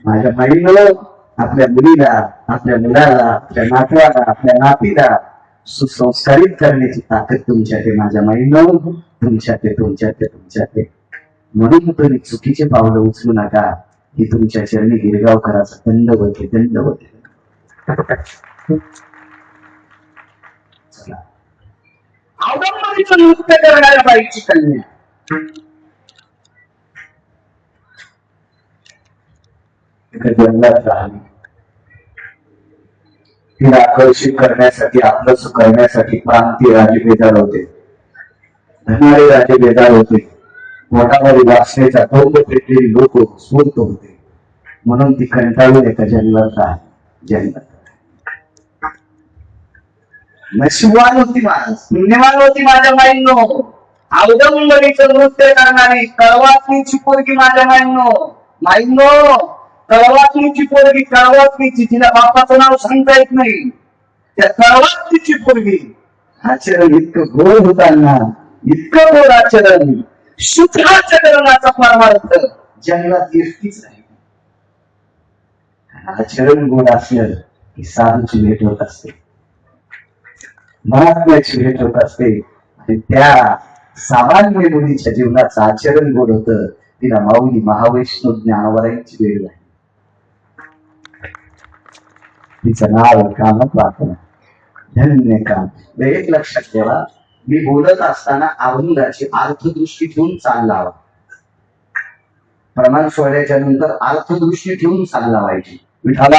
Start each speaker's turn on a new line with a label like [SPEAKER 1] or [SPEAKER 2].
[SPEAKER 1] माझ्या माईनं आपल्या मुलीला, आपल्या मुलाला, आपल्या नातवाला, आपल्या नातीला सुसंस्कारित करण्याची ताकद तुमच्यात आहे. माझ्या माईनं तुमच्यात आहे, तुमच्यात आहे, तुमच्यात आहे. म्हणून तुम्ही चुकीचे पावलं उचलू नका. ही तुमच्या चरणी गिरगावकराचा दंडवत आहे, दंडवत आहे. औदंबरीचं नृत्य करणाऱ्या बाईची कन्या जंगलात राहिली. तिला आकर्षित करण्यासाठी, आपलं करण्यासाठी प्रांतीय राजे बेजार होते, धनारे राजे बेजार होते, पोटामध्ये वासनेचा तोंड पेटलेली लोक स्फूर्त होते. म्हणून ती कंटाळून एका जंगलात राहिली. जंगलात नशिबवान होती, माणूस पुण्यवान होती माझ्या माईंनो. औदंबरीचं नृत्य करणारी कळवातलीची पोरगी माझ्या माईंनो, कळवातलीची पोरगी, कळवातलीची, तिला बापाचं नाव सांगता येत नाही, त्या कळवातलीची पोरगी. आचरण इतकं गोड होताना, इतकं गोड आचरण, शुद्ध आचरणाचा परमार्थ जंगलात एकटीच राहील. आचरण गोड असलं की साधूची भेट होत असते, महात्म्याची भेट होत असते. आणि त्या सामान्य मुलीच्या जीवनाचं आचरण गोड होत. तिला माऊली महावैष्णव ज्ञानवरांची भेट झाली. तिचं नाव कामत वाटलं, धन्य काम. एक लक्षात ठेवा, मी बोलत असताना अभंगाची अर्थदृष्टी ठेवून चाल लावा. प्रमाण सोहळ्याच्या नंतर अर्थदृष्टी ठेवून चाल लावायची. विठाला